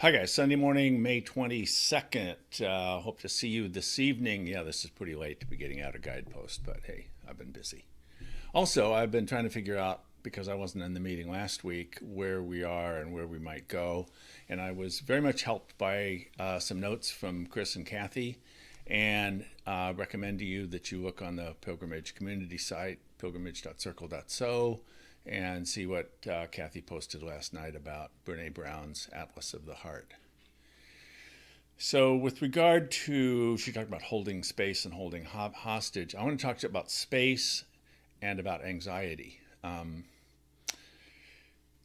Hi guys, Sunday morning, May 22nd. Hope to see you this evening. Yeah, this is pretty late to be getting out a Guidepost, but hey, I've been busy. Also, I've been trying to figure out, because I wasn't in the meeting last week, where we are and where we might go. And I was very much helped by some notes from Chris and Kathy, and recommend to you that you look on the pilgrimage community site, pilgrimage.circle.so, and see what Kathy posted last night about Brene Brown's Atlas of the Heart. So, with regard to, she talked about holding space and holding hostage. I want to talk to you about space and about anxiety. I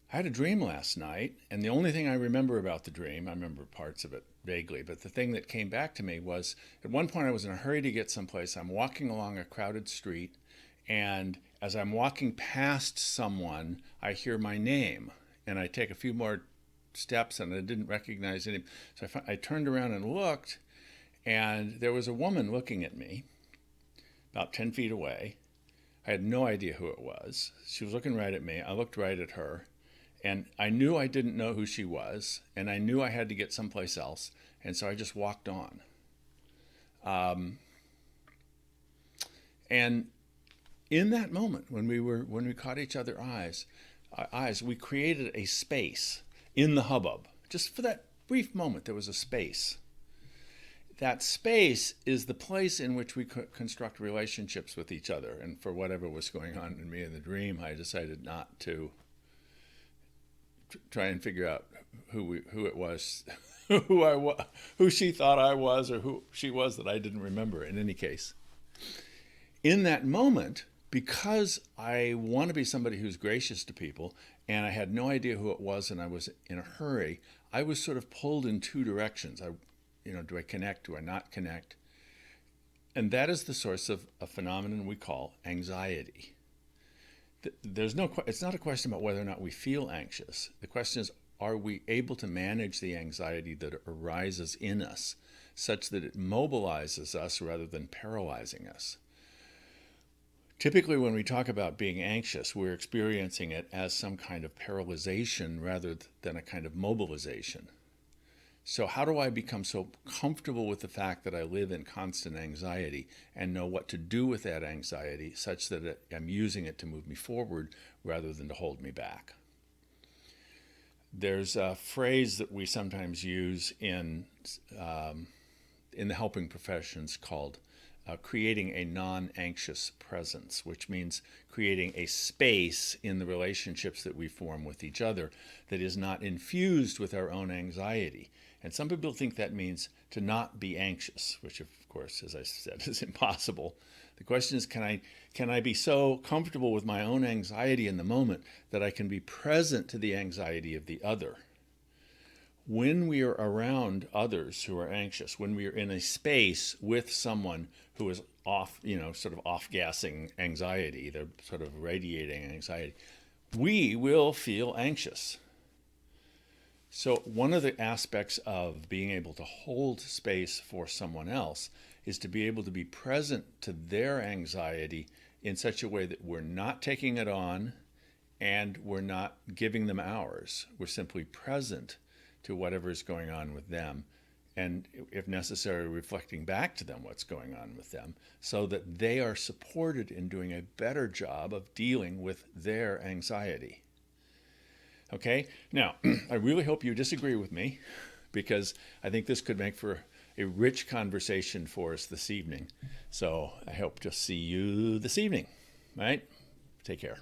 had a dream last night, and the only thing I remember about the dream, I remember parts of it vaguely, but the thing that came back to me was at one point I was in a hurry to get someplace. I'm walking along a crowded street, and as I'm walking past someone, I hear my name, and I take a few more steps, and I didn't recognize him. So I turned around and looked, and there was a woman looking at me about 10 feet away. I had no idea who it was. She was looking right at me. I looked right at her, and I knew I didn't know who she was, and I knew I had to get someplace else, and so I just walked on. And in that moment, when we caught each other's eyes, we created a space in the hubbub. Just for that brief moment, there was a space. That space is the place in which we construct relationships with each other. And for whatever was going on in me in the dream, I decided not to try and figure out who it was, who she thought I was, or who she was that I didn't remember. In any case, in that moment, because I want to be somebody who's gracious to people, and I had no idea who it was, and I was in a hurry, I was sort of pulled in two directions. Do I connect? Do I not connect? And that is the source of a phenomenon we call anxiety. It's not a question about whether or not we feel anxious. The question is, are we able to manage the anxiety that arises in us such that it mobilizes us rather than paralyzing us? Typically, when we talk about being anxious, we're experiencing it as some kind of paralyzation rather than a kind of mobilization. So how do I become so comfortable with the fact that I live in constant anxiety and know what to do with that anxiety such that I'm using it to move me forward rather than to hold me back? There's a phrase that we sometimes use in the helping professions called creating a non-anxious presence, which means creating a space in the relationships that we form with each other that is not infused with our own anxiety. And some people think that means to not be anxious, which of course, as I said, is impossible. The question is, can I be so comfortable with my own anxiety in the moment that I can be present to the anxiety of the other? When we are around others who are anxious, when we are in a space with someone who is sort of off-gassing anxiety, they're sort of radiating anxiety, we will feel anxious. So one of the aspects of being able to hold space for someone else is to be able to be present to their anxiety in such a way that we're not taking it on and we're not giving them ours. We're simply present to whatever is going on with them, and if necessary, reflecting back to them what's going on with them so that they are supported in doing a better job of dealing with their anxiety. Okay? Now, I really hope you disagree with me, because I think this could make for a rich conversation for us this evening. So I hope to see you this evening. All right? Take care.